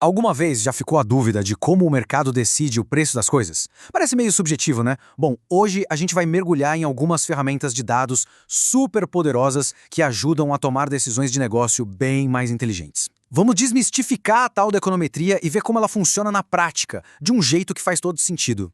Alguma vez já ficou a dúvida de como o mercado decide o preço das coisas? Parece meio subjetivo, né? Bom, hoje a gente vai mergulhar em algumas ferramentas de dados super poderosas que ajudam a tomar decisões de negócio bem mais inteligentes. Vamos desmistificar a tal da econometria e ver como ela funciona na prática, de um jeito que faz todo sentido.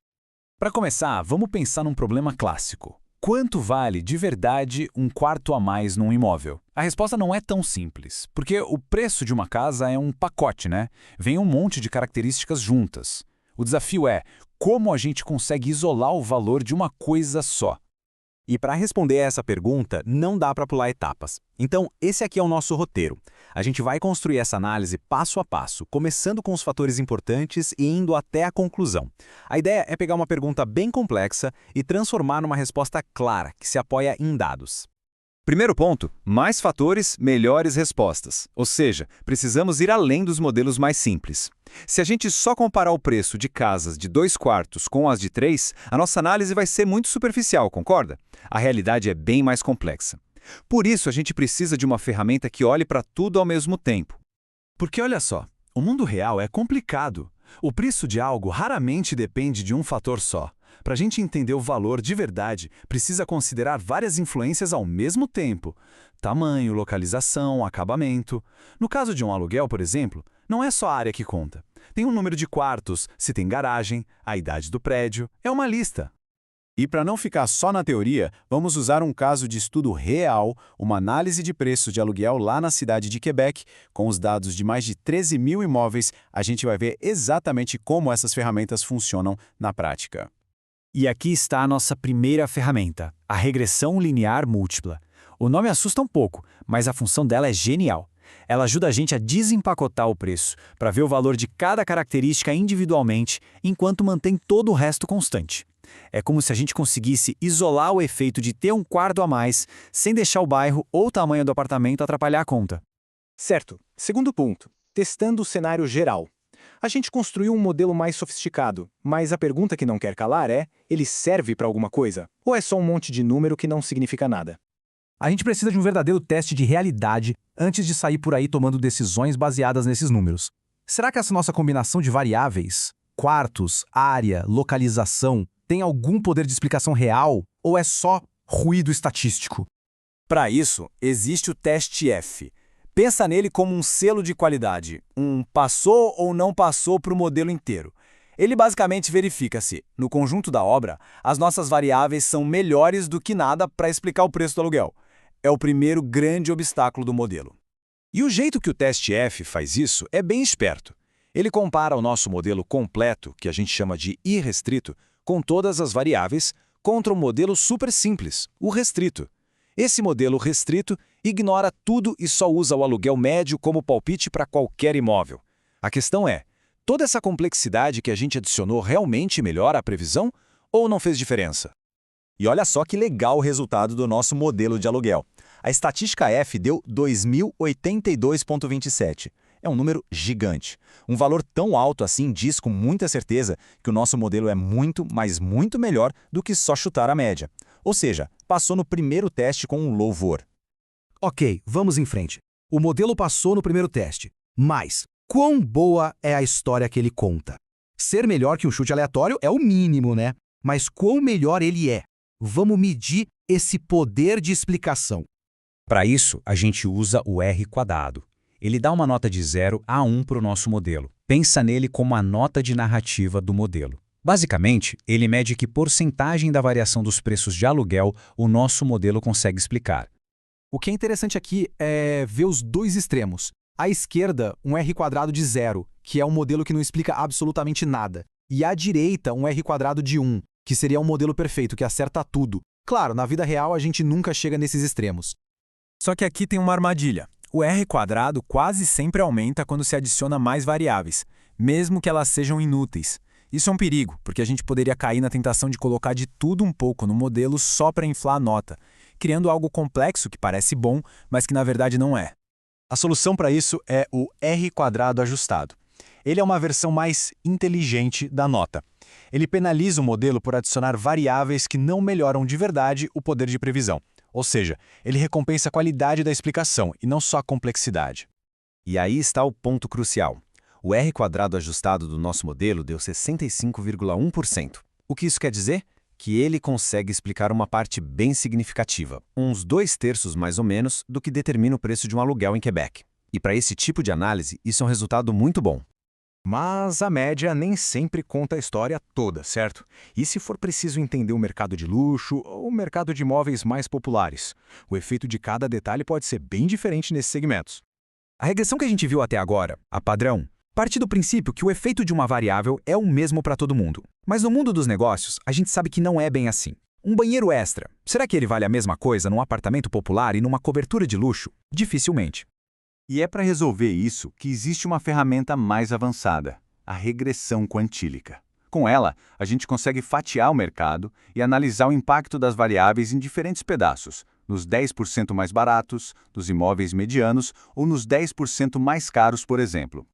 Para começar, vamos pensar num problema clássico. Quanto vale, de verdade, um quarto a mais num imóvel? A resposta não é tão simples, porque o preço de uma casa é um pacote, né? Vem um monte de características juntas. O desafio é como a gente consegue isolar o valor de uma coisa só. E para responder essa pergunta, não dá para pular etapas. Então, esse aqui é o nosso roteiro. A gente vai construir essa análise passo a passo, começando com os fatores importantes e indo até a conclusão. A ideia é pegar uma pergunta bem complexa e transformar numa resposta clara, que se apoia em dados. Primeiro ponto, mais fatores, melhores respostas. Ou seja, precisamos ir além dos modelos mais simples. Se a gente só comparar o preço de casas de 2 quartos com as de 3, a nossa análise vai ser muito superficial, concorda? A realidade é bem mais complexa. Por isso, a gente precisa de uma ferramenta que olhe para tudo ao mesmo tempo. Porque olha só, o mundo real é complicado. O preço de algo raramente depende de um fator só. Para a gente entender o valor de verdade, precisa considerar várias influências ao mesmo tempo. Tamanho, localização, acabamento. No caso de um aluguel, por exemplo, não é só a área que conta. Tem o número de quartos, se tem garagem, a idade do prédio, é uma lista. E para não ficar só na teoria, vamos usar um caso de estudo real, uma análise de preços de aluguel lá na cidade de Quebec. Com os dados de mais de 13 mil imóveis, a gente vai ver exatamente como essas ferramentas funcionam na prática. E aqui está a nossa primeira ferramenta, a regressão linear múltipla. O nome assusta um pouco, mas a função dela é genial. Ela ajuda a gente a desempacotar o preço, para ver o valor de cada característica individualmente, enquanto mantém todo o resto constante. É como se a gente conseguisse isolar o efeito de ter um quarto a mais, sem deixar o bairro ou o tamanho do apartamento atrapalhar a conta. Certo. Segundo ponto, testando o cenário geral. A gente construiu um modelo mais sofisticado, mas a pergunta que não quer calar é: ele serve para alguma coisa? Ou é só um monte de número que não significa nada? A gente precisa de um verdadeiro teste de realidade antes de sair por aí tomando decisões baseadas nesses números. Será que essa nossa combinação de variáveis, quartos, área, localização, tem algum poder de explicação real ou é só ruído estatístico? Para isso, existe o teste F. Pensa nele como um selo de qualidade, um passou ou não passou para o modelo inteiro. Ele basicamente verifica se, no conjunto da obra, as nossas variáveis são melhores do que nada para explicar o preço do aluguel. É o primeiro grande obstáculo do modelo. E o jeito que o teste F faz isso é bem esperto. Ele compara o nosso modelo completo, que a gente chama de irrestrito, com todas as variáveis, contra um modelo super simples, o restrito. Esse modelo restrito ignora tudo e só usa o aluguel médio como palpite para qualquer imóvel. A questão é, toda essa complexidade que a gente adicionou realmente melhora a previsão ou não fez diferença? E olha só que legal o resultado do nosso modelo de aluguel. A estatística F deu 2.082,27. É um número gigante. Um valor tão alto assim diz com muita certeza que o nosso modelo é muito, mas muito melhor do que só chutar a média. Ou seja, passou no primeiro teste com um louvor. Ok, vamos em frente. O modelo passou no primeiro teste, mas quão boa é a história que ele conta? Ser melhor que um chute aleatório é o mínimo, né? Mas quão melhor ele é? Vamos medir esse poder de explicação. Para isso, a gente usa o R². Ele dá uma nota de 0 a 1 para o nosso modelo. Pensa nele como a nota de narrativa do modelo. Basicamente, ele mede que porcentagem da variação dos preços de aluguel o nosso modelo consegue explicar. O que é interessante aqui é ver os dois extremos. À esquerda, um R² de 0, que é um modelo que não explica absolutamente nada. E à direita, um R² de 1, que seria um modelo perfeito, que acerta tudo. Claro, na vida real a gente nunca chega nesses extremos. Só que aqui tem uma armadilha. O R² quase sempre aumenta quando se adiciona mais variáveis, mesmo que elas sejam inúteis. Isso é um perigo, porque a gente poderia cair na tentação de colocar de tudo um pouco no modelo só para inflar a nota, criando algo complexo que parece bom, mas que na verdade não é. A solução para isso é o R² ajustado. Ele é uma versão mais inteligente da nota. Ele penaliza o modelo por adicionar variáveis que não melhoram de verdade o poder de previsão. Ou seja, ele recompensa a qualidade da explicação e não só a complexidade. E aí está o ponto crucial. O R² ajustado do nosso modelo deu 65,1%. O que isso quer dizer? Que ele consegue explicar uma parte bem significativa, uns 2/3 mais ou menos, do que determina o preço de um aluguel em Quebec. E para esse tipo de análise, isso é um resultado muito bom. Mas a média nem sempre conta a história toda, certo? E se for preciso entender o mercado de luxo ou o mercado de imóveis mais populares? O efeito de cada detalhe pode ser bem diferente nesses segmentos. A regressão que a gente viu até agora, a padrão, parte do princípio que o efeito de uma variável é o mesmo para todo mundo. Mas no mundo dos negócios, a gente sabe que não é bem assim. Um banheiro extra, será que ele vale a mesma coisa num apartamento popular e numa cobertura de luxo? Dificilmente. E é para resolver isso que existe uma ferramenta mais avançada, a regressão quantílica. Com ela, a gente consegue fatiar o mercado e analisar o impacto das variáveis em diferentes pedaços, nos 10% mais baratos, nos imóveis medianos ou nos 10% mais caros, por exemplo.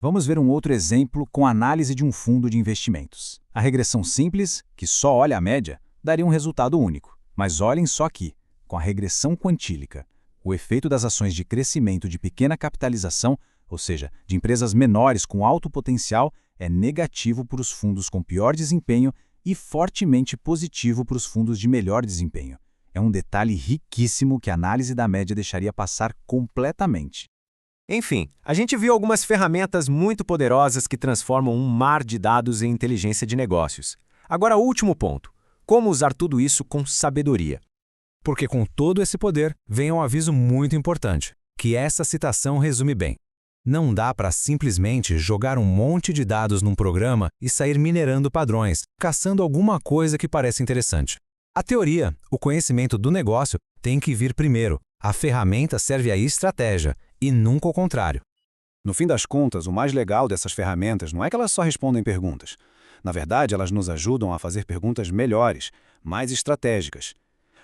Vamos ver um outro exemplo com análise de um fundo de investimentos. A regressão simples, que só olha a média, daria um resultado único. Mas olhem só aqui, com a regressão quantílica. O efeito das ações de crescimento de pequena capitalização, ou seja, de empresas menores com alto potencial, é negativo para os fundos com pior desempenho e fortemente positivo para os fundos de melhor desempenho. É um detalhe riquíssimo que a análise da média deixaria passar completamente. Enfim, a gente viu algumas ferramentas muito poderosas que transformam um mar de dados em inteligência de negócios. Agora, o último ponto. Como usar tudo isso com sabedoria? Porque com todo esse poder vem um aviso muito importante, que essa citação resume bem. Não dá para simplesmente jogar um monte de dados num programa e sair minerando padrões, caçando alguma coisa que parece interessante. A teoria, o conhecimento do negócio, tem que vir primeiro. A ferramenta serve à estratégia, e nunca o contrário. No fim das contas, o mais legal dessas ferramentas não é que elas só respondem perguntas. Na verdade, elas nos ajudam a fazer perguntas melhores, mais estratégicas.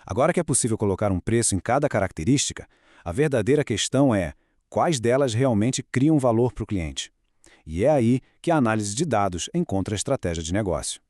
Agora que é possível colocar um preço em cada característica, a verdadeira questão é quais delas realmente criam valor para o cliente. E é aí que a análise de dados encontra a estratégia de negócio.